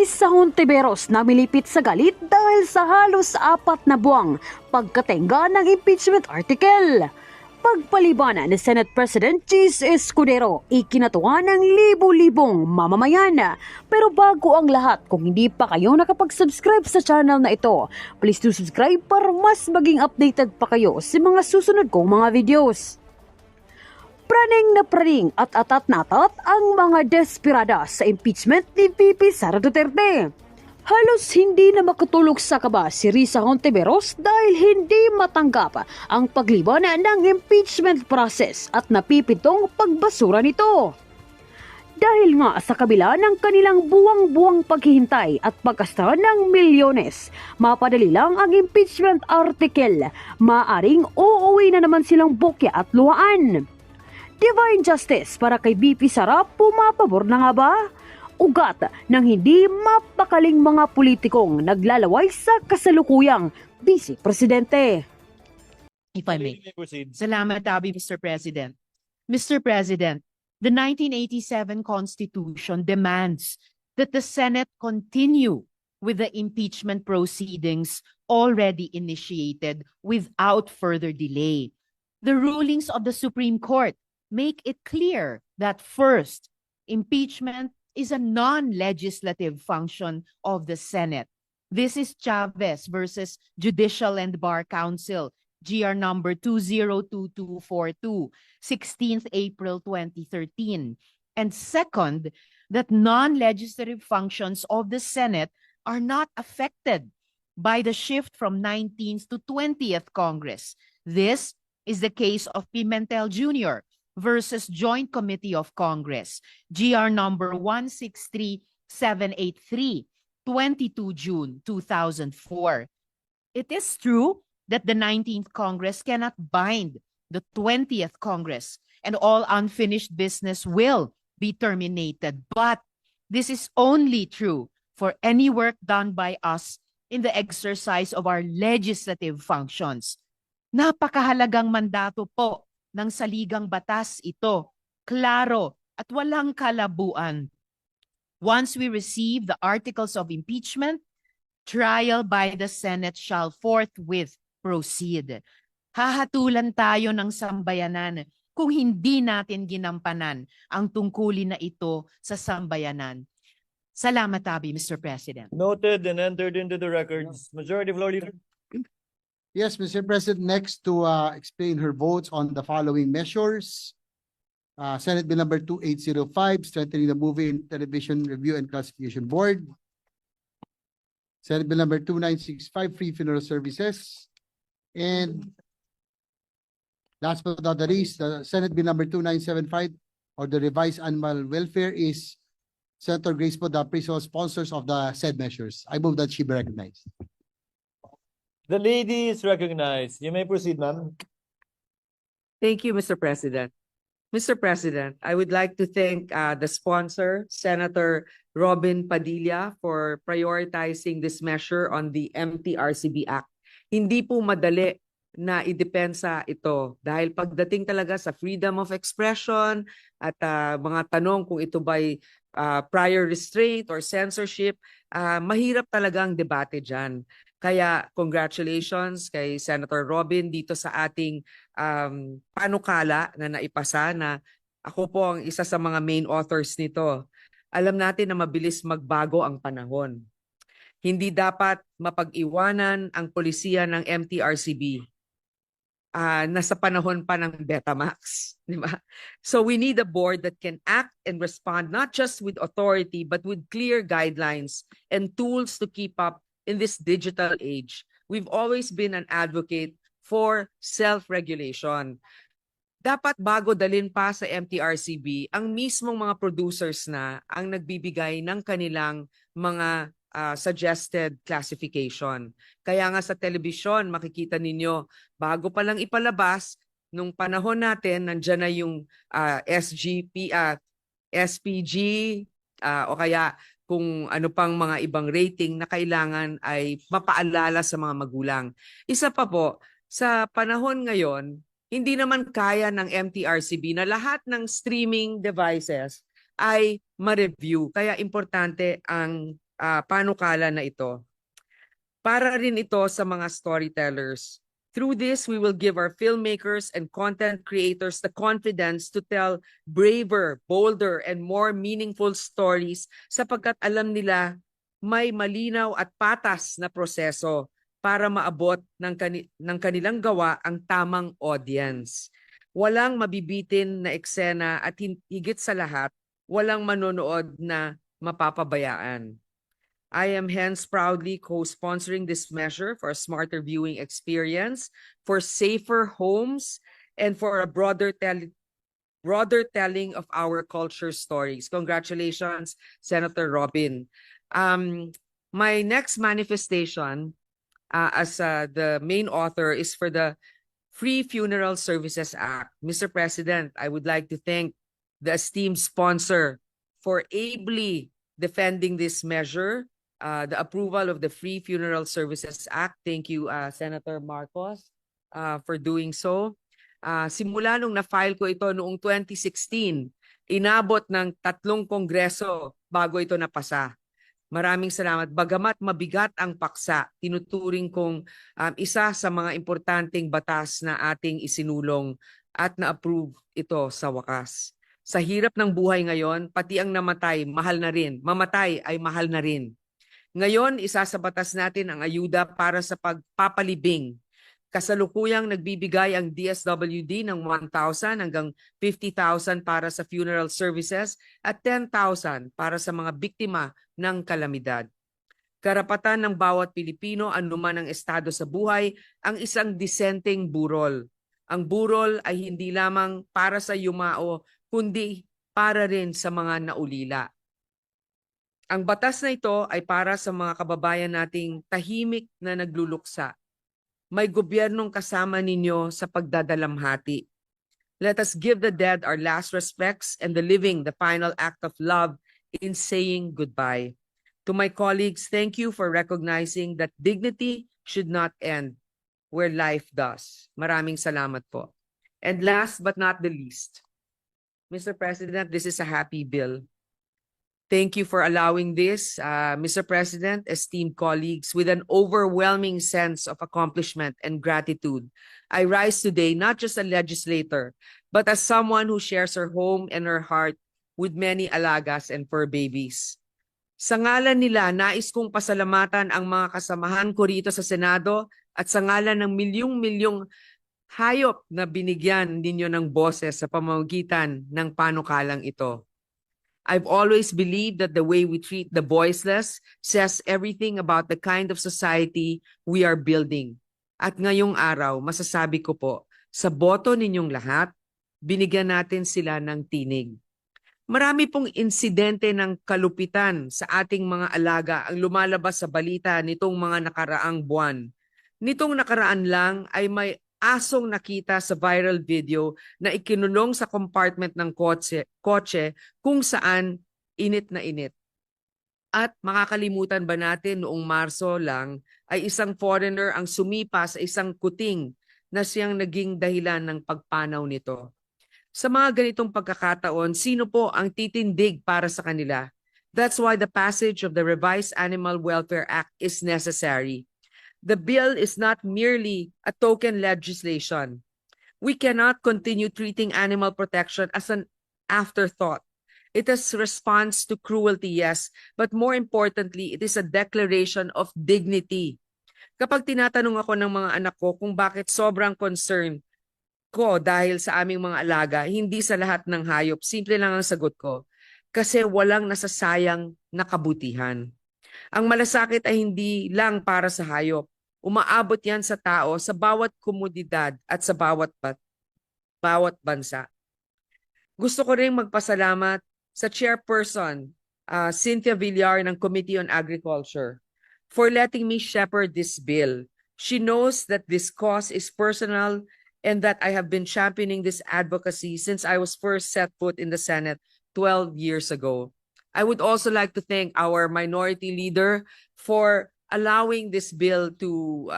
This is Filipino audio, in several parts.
Risa Hontiveros na milipit sa galit dahil sa halos 4 na buwang pagkatenga ng impeachment article. Pagpalibanan ni Senate President Chis Escudero, ikinatuwa ng libo-libong mamamayan. Pero bago ang lahat, kung hindi pa kayo nakapag-subscribe sa channel na ito, please do subscribe para mas maging updated pa kayo sa mga susunod kong mga videos. Praning na praning at atat na atat ang mga desperada sa impeachment ni VP Sara Duterte. Halos hindi na makatulog sa kaba si Risa Hontiveros dahil hindi matanggap ang pagliban ng impeachment process at napipitong pagbasura nito. Dahil nga sa kabila ng kanilang buwang-buwang paghihintay at pagkasta ng milyones, mapadali lang ang impeachment article. Maaring uuwi na naman silang bukya at luhaan. Divine justice para kay VP Sara, pumapabor na nga ba? Ugat ng hindi mapakaling mga politikong naglalaway sa kasalukuyang Vice Presidente. If I may. Salamat, Abi, Mr. President. Mr. President, the 1987 Constitution demands that the Senate continue with the impeachment proceedings already initiated without further delay. The rulings of the Supreme Court make it clear that first, impeachment is a non-legislative function of the Senate. This is Chavez versus Judicial and Bar Council, GR number 202242, 16th April 2013. And second, that non-legislative functions of the Senate are not affected by the shift from 19th to 20th Congress. This is the case of Pimentel Jr. versus Joint Committee of Congress, GR number 163783, 22 June 2004. It is true that the 19th Congress cannot bind the 20th Congress and all unfinished business will be terminated. But this is only true for any work done by us in the exercise of our legislative functions. Napakahalagang mandato po ng saligang batas ito, klaro at walang kalabuan. Once we receive the articles of impeachment, trial by the Senate shall forthwith proceed. Hahatulan tayo ng sambayanan kung hindi natin ginampanan ang tungkulin na ito sa sambayanan. Salamat, Abi, Mr. President. Noted and entered into the records. Majority Floor Leader. Yes, Mr. President, next to explain her votes on the following measures. Senate Bill number 2805, strengthening the Movie and Television Review and Classification Board. Senate Bill number 2965, free funeral services. And last but not the least, the Senate Bill number 2975, or the revised animal welfare, is Senator Grace Poe, the principal sponsors of the said measures. I move that she be recognized. The lady is recognized. You may proceed, ma'am. Thank you, Mr. President. Mr. President, I would like to thank the sponsor, Senator Robin Padilla, for prioritizing this measure on the MTRCB Act. Hindi po madali na idepensa ito dahil pagdating talaga sa freedom of expression at mga tanong kung ito ba'y prior restraint or censorship, mahirap talagang debate dyan. Kaya congratulations kay Senator Robin dito sa ating panukala na naipasa na ako po ang isa sa mga main authors nito. Alam natin na mabilis magbago ang panahon. Hindi dapat mapag-iwanan ang polisiya ng MTRCB. Nasa panahon pa ng Betamax, di ba? So we need a board that can act and respond not just with authority but with clear guidelines and tools to keep up in this digital age. We've always been an advocate for self-regulation. Dapat bago dalhin pa sa MTRCB, ang mismong mga producers na ang nagbibigay ng kanilang mga suggested classification. Kaya nga sa telebisyon, makikita ninyo, bago pa lang ipalabas, nung panahon natin, nandyan na yung SPG, o kaya kung ano pang mga ibang rating na kailangan ay mapaalala sa mga magulang. Isa pa po, sa panahon ngayon, hindi naman kaya ng MTRCB na lahat ng streaming devices ay ma-review. Kaya importante ang panukala na ito. Para rin ito sa mga storytellers. Through this, we will give our filmmakers and content creators the confidence to tell braver, bolder, and more meaningful stories sapagkat alam nila may malinaw at patas na proseso para maabot ng kanilang gawa ang tamang audience. Walang mabibitin na eksena at higit sa lahat, walang manonood na mapapabayaan. I am hence proudly co-sponsoring this measure for a smarter viewing experience, for safer homes, and for a broader telling of our culture stories. Congratulations, Senator Robin. My next manifestation as the main author is for the Free Funeral Services Act. Mr. President, I would like to thank the esteemed sponsor for ably defending this measure, the approval of the Free Funeral Services Act. Thank you, Senator Marcos, for doing so. Simula nung na-file ko ito noong 2016, inabot ng 3 kongreso bago ito napasa. Maraming salamat. Bagamat mabigat ang paksa, tinuturing kong isa sa mga importanteng batas na ating isinulong at na-approve ito sa wakas. Sa hirap ng buhay ngayon, pati ang namatay, mahal na rin. Mamatay ay mahal na rin. Ngayon, isa sa batas natin ang ayuda para sa pagpapalibing. Kasalukuyang nagbibigay ang DSWD ng 1,000 hanggang 50,000 para sa funeral services at 10,000 para sa mga biktima ng kalamidad. Karapatan ng bawat Pilipino anuman ang estado sa buhay ang isang disenteng burol. Ang burol ay hindi lamang para sa yumao kundi para rin sa mga naulila. Ang batas na ito ay para sa mga kababayan nating tahimik na nagluluksa. May gobyernong kasama ninyo sa pagdadalamhati. Let us give the dead our last respects and the living the final act of love in saying goodbye. To my colleagues, thank you for recognizing that dignity should not end where life does. Maraming salamat po. And last but not the least, Mr. President, this is a happy bill. Thank you for allowing this, Mr. President, esteemed colleagues, with an overwhelming sense of accomplishment and gratitude. I rise today not just a legislator, but as someone who shares her home and her heart with many alagas and fur babies. Sa ngalan nila, nais kong pasalamatan ang mga kasamahan ko rito sa Senado at sa ngalan ng milyong-milyong hayop na binigyan ninyo ng boses sa pamamagitan ng panukalang ito. I've always believed that the way we treat the voiceless says everything about the kind of society we are building. At ngayong araw, masasabi ko po, sa boto ninyong lahat, binigyan natin sila ng tinig. Marami pong insidente ng kalupitan sa ating mga alaga ang lumalabas sa balita nitong mga nakaraang buwan. Nitong nakaraan lang ay may asong nakita sa viral video na ikinulong sa compartment ng kotse kung saan init na init. At makakalimutan ba natin noong Marso lang ay isang foreigner ang sumipa sa isang kuting na siyang naging dahilan ng pagpanaw nito. Sa mga ganitong pagkakataon, sino po ang titindig para sa kanila? That's why the passage of the Revised Animal Welfare Act is necessary. The bill is not merely a token legislation. We cannot continue treating animal protection as an afterthought. It is a response to cruelty, yes, but more importantly, it is a declaration of dignity. Kapag tinatanong ako ng mga anak ko kung bakit sobrang concerned ko dahil sa aming mga alaga, hindi sa lahat ng hayop, simple lang ang sagot ko, kasi walang nasasayang na kabutihan. Ang malasakit ay hindi lang para sa hayop. Umaabot yan sa tao sa bawat komunidad at sa bawat bansa. Gusto ko rin magpasalamat sa chairperson, Cynthia Villar ng Committee on Agriculture, for letting me shepherd this bill. She knows that this cause is personal and that I have been championing this advocacy since I was first set foot in the Senate 12 years ago. I would also like to thank our minority leader for allowing this bill to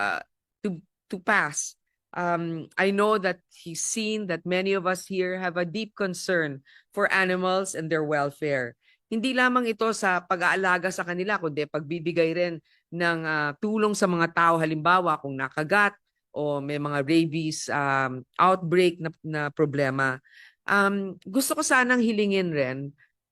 pass. I know that he's seen that many of us here have a deep concern for animals and their welfare. Hindi lamang ito sa pag-aalaga sa kanila, kundi pagbibigay rin ng tulong sa mga tao, halimbawa kung nakagat o may mga rabies outbreak na problema. Gusto ko sanang hilingin rin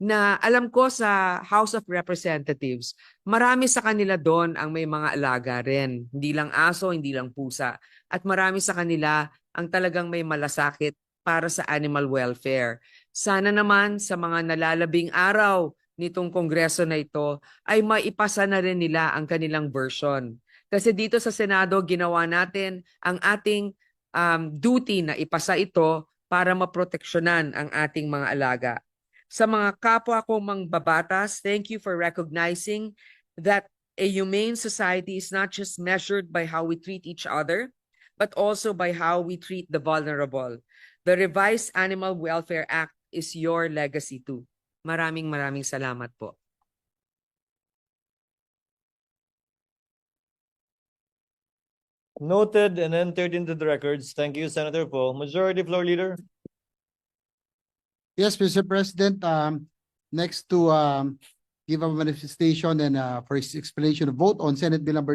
na alam ko sa House of Representatives, marami sa kanila doon ang may mga alaga rin. Hindi lang aso, hindi lang pusa. At marami sa kanila ang talagang may malasakit para sa animal welfare. Sana naman sa mga nalalabing araw nitong kongreso na ito ay maipasa na rin nila ang kanilang version. Kasi dito sa Senado, ginawa natin ang ating duty na ipasa ito para maproteksyonan ang ating mga alaga. Sa mga kapwa ko mangbabatas, thank you for recognizing that a humane society is not just measured by how we treat each other, but also by how we treat the vulnerable. The revised Animal Welfare Act is your legacy too. Maraming salamat po. Noted and entered into the records. Thank you, Senator Poe. Majority Floor Leader. Yes, Mr. President, next to give a manifestation and for his explanation of vote on Senate Bill number